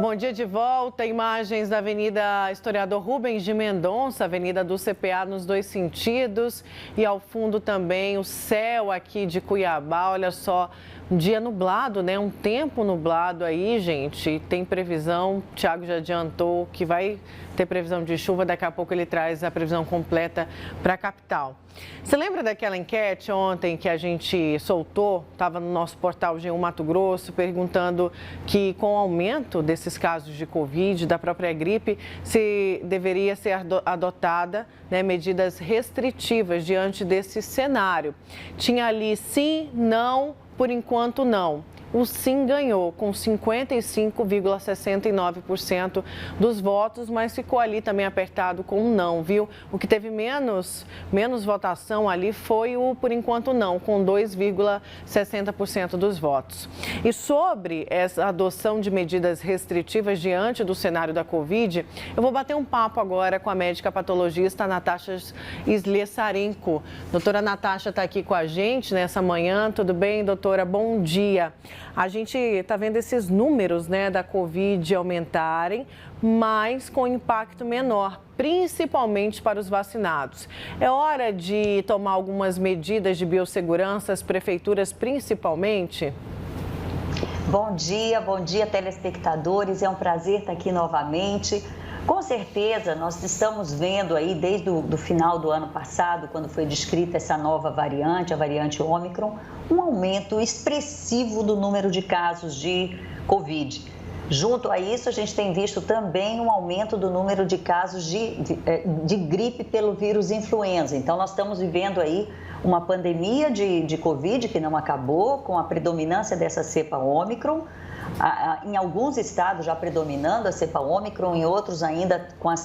Bom dia de volta, imagens da Avenida Historiador Rubens de Mendonça, Avenida do CPA nos dois sentidos e ao fundo também o céu aqui de Cuiabá, olha só, um dia nublado, né? Um tempo nublado aí, gente, tem previsão, o Thiago já adiantou que vai ter previsão de chuva, daqui a pouco ele traz a previsão completa para a capital. Você lembra daquela enquete ontem que a gente soltou, estava no nosso portal G1 Mato Grosso, perguntando que com o aumento desses casos de Covid, da própria gripe, se deveria ser adotada, né, medidas restritivas diante desse cenário. Tinha ali sim, não, por enquanto não. O sim ganhou com 55,69% dos votos, mas ficou ali também apertado com o não, viu? O que teve menos votação ali foi o por enquanto não, com 2,60% dos votos. E sobre essa adoção de medidas restritivas diante do cenário da Covid, eu vou bater um papo agora com a médica patologista Natasha Sliesarenko. Doutora Natasha está aqui com a gente nessa manhã. Tudo bem, doutora? Bom dia. A gente está vendo esses números, né, da Covid aumentarem, mas com impacto menor, principalmente para os vacinados. É hora de tomar algumas medidas de biossegurança, as prefeituras principalmente? Bom dia, telespectadores. É um prazer estar aqui novamente. Com certeza, nós estamos vendo aí desde o final do ano passado, quando foi descrita essa nova variante, a variante Ômicron, um aumento expressivo do número de casos de Covid. Junto a isso, a gente tem visto também um aumento do número de casos de gripe pelo vírus influenza. Então, nós estamos vivendo aí uma pandemia de Covid que não acabou, com a predominância dessa cepa Ômicron. Em alguns estados já predominando a cepa Ômicron, em outros ainda com a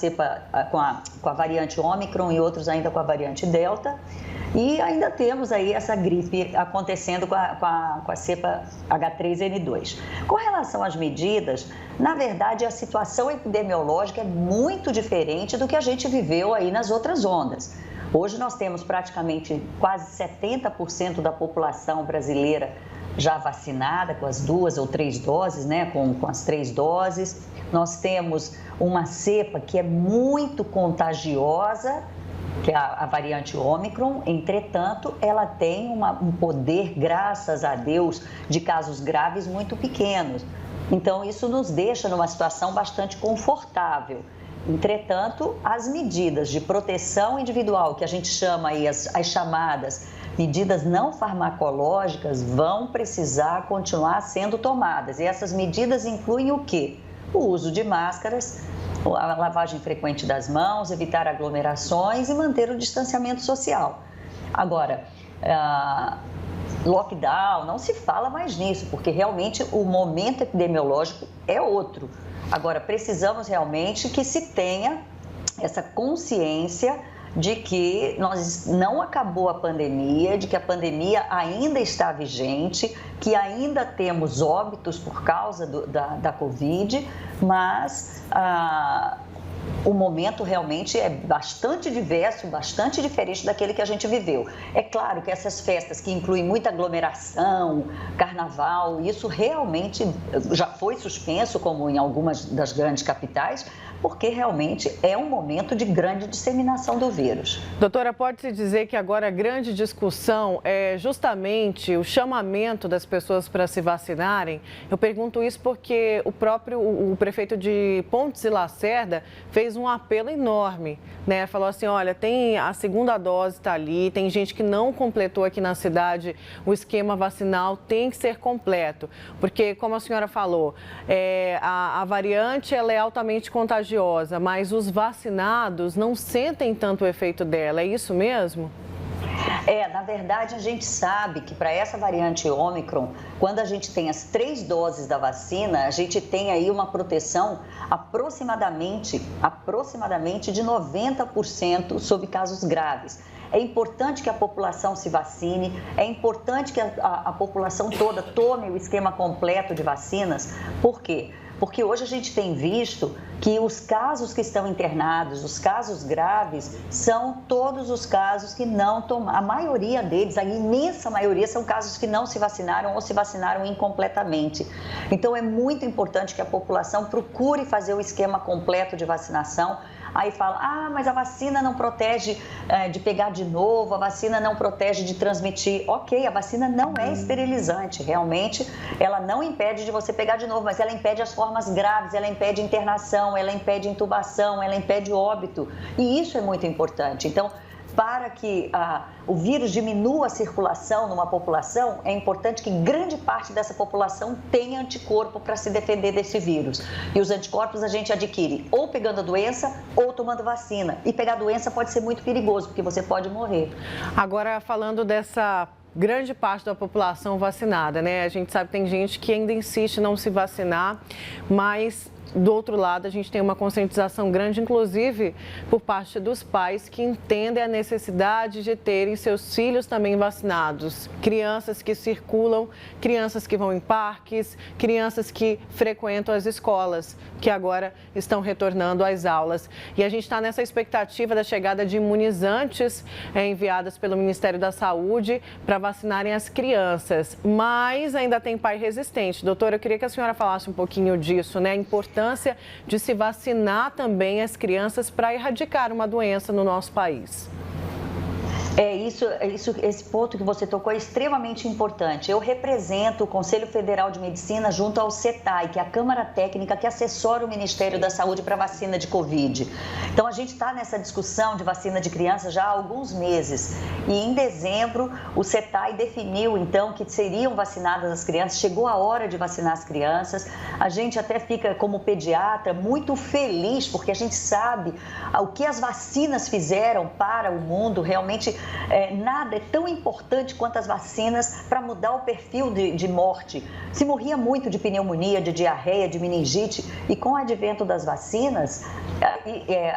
variante Ômicron e outros ainda com a variante Delta. E ainda temos aí essa gripe acontecendo com a cepa H3N2. Com relação às medidas, na verdade a situação epidemiológica é muito diferente do que a gente viveu aí nas outras ondas. Hoje nós temos praticamente quase 70% da população brasileira já vacinada com as 2 ou 3 doses, né, com as 3 doses. Nós temos uma cepa que é muito contagiosa, que é a variante Ômicron. Entretanto, ela tem um poder, graças a Deus, de casos graves muito pequenos. Então, isso nos deixa numa situação bastante confortável. Entretanto, as medidas de proteção individual, que a gente chama aí as chamadas medidas não farmacológicas, vão precisar continuar sendo tomadas. E essas medidas incluem o quê? O uso de máscaras, a lavagem frequente das mãos, evitar aglomerações e manter o distanciamento social. Agora, lockdown, não se fala mais nisso, porque realmente o momento epidemiológico é outro. Agora, precisamos realmente que se tenha essa consciência de que não acabou a pandemia, de que a pandemia ainda está vigente, que ainda temos óbitos por causa da Covid, mas o momento realmente é bastante diverso, bastante diferente daquele que a gente viveu. É claro que essas festas que incluem muita aglomeração, carnaval, isso realmente já foi suspenso, como em algumas das grandes capitais, porque realmente é um momento de grande disseminação do vírus. Doutora, pode-se dizer que agora a grande discussão é justamente o chamamento das pessoas para se vacinarem? Eu pergunto isso porque o prefeito de Pontes e Lacerda fez um apelo enorme, né? Falou assim, olha, tem a segunda dose, está ali, tem gente que não completou aqui na cidade, o esquema vacinal tem que ser completo, porque como a senhora falou, a variante ela é altamente contagiosa, mas os vacinados não sentem tanto o efeito dela, é isso mesmo? Na verdade, a gente sabe que para essa variante Ômicron, quando a gente tem as 3 doses da vacina, a gente tem aí uma proteção aproximadamente de 90% sobre casos graves. É importante que a população se vacine, é importante que a população toda tome o esquema completo de vacinas. Por quê? porque hoje a gente tem visto que os casos que estão internados, os casos graves, são todos os casos que não tomaram, a maioria deles, a imensa maioria, são casos que não se vacinaram ou se vacinaram incompletamente. Então é muito importante que a população procure fazer o esquema completo de vacinação. Aí fala, mas a vacina não protege de pegar de novo, a vacina não protege de transmitir. Ok, a vacina não é esterilizante, realmente ela não impede de você pegar de novo, mas ela impede as formas graves, ela impede internação, ela impede intubação, ela impede óbito. E isso é muito importante. Então, para que o vírus diminua a circulação numa população, é importante que grande parte dessa população tenha anticorpo para se defender desse vírus. E os anticorpos a gente adquire ou pegando a doença ou tomando vacina. E pegar a doença pode ser muito perigoso, porque você pode morrer. Agora, falando dessa grande parte da população vacinada, né? A gente sabe que tem gente que ainda insiste em não se vacinar, mas do outro lado, a gente tem uma conscientização grande, inclusive por parte dos pais que entendem a necessidade de terem seus filhos também vacinados. Crianças que circulam, crianças que vão em parques, crianças que frequentam as escolas, que agora estão retornando às aulas. E a gente está nessa expectativa da chegada de imunizantes enviadas pelo Ministério da Saúde para vacinarem as crianças. Mas ainda tem pai resistente. Doutora, eu queria que a senhora falasse um pouquinho disso, né? A importância de se vacinar também as crianças para erradicar uma doença no nosso país. Esse ponto que você tocou é extremamente importante. Eu represento o Conselho Federal de Medicina junto ao CETAI, que é a Câmara Técnica que assessora o Ministério da Saúde para a vacina de Covid. Então, a gente está nessa discussão de vacina de criança já há alguns meses. E em dezembro, o CETAI definiu, então, que seriam vacinadas as crianças. Chegou a hora de vacinar as crianças. A gente até fica, como pediatra, muito feliz, porque a gente sabe o que as vacinas fizeram para o mundo. Realmente, nada é tão importante quanto as vacinas para mudar o perfil de morte. Se morria muito de pneumonia, de diarreia, de meningite, e com o advento das vacinas,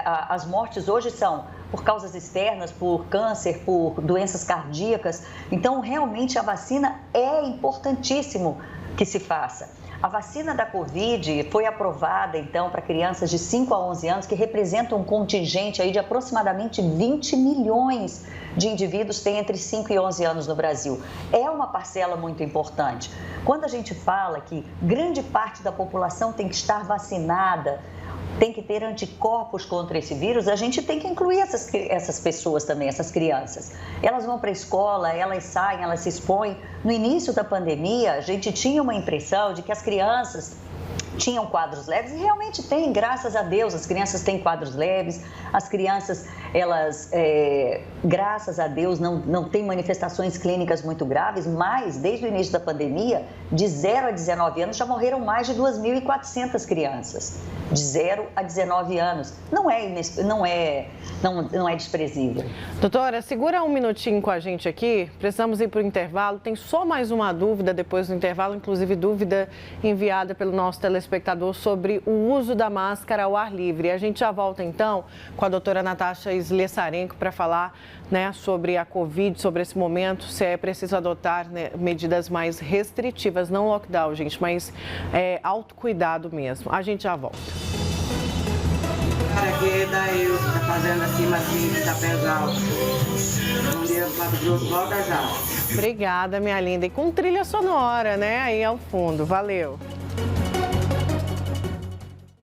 as mortes hoje são por causas externas, por câncer, por doenças cardíacas. Então, realmente, a vacina é importantíssimo que se faça. A vacina da Covid foi aprovada, então, para crianças de 5 a 11 anos, que representam um contingente aí de aproximadamente 20 milhões de indivíduos que têm entre 5 e 11 anos no Brasil. É uma parcela muito importante. Quando a gente fala que grande parte da população tem que estar vacinada, tem que ter anticorpos contra esse vírus, a gente tem que incluir essas pessoas também, essas crianças. Elas vão para a escola, elas saem, elas se expõem. No início da pandemia, a gente tinha uma impressão de que as crianças tinham quadros leves, e realmente tem, graças a Deus, as crianças têm quadros leves, as crianças, elas, graças a Deus, não têm manifestações clínicas muito graves, mas desde o início da pandemia, de 0 a 19 anos, já morreram mais de 2.400 crianças, de 0 a 19 anos. Não é desprezível. Doutora, segura um minutinho com a gente aqui, precisamos ir para o intervalo, tem só mais uma dúvida depois do intervalo, inclusive dúvida enviada pelo nosso telespectador sobre o uso da máscara ao ar livre. A gente já volta então com a doutora Natasha Slessarenko para falar, né, sobre a Covid, sobre esse momento, se é preciso adotar, né, medidas mais restritivas, não lockdown, gente, mas autocuidado mesmo. A gente já volta. Cara, que daí tá fazendo assim, tá pesado. Um dia do Mato Grosso, volta já. Obrigada, minha linda. E com trilha sonora, né, aí ao fundo. Valeu.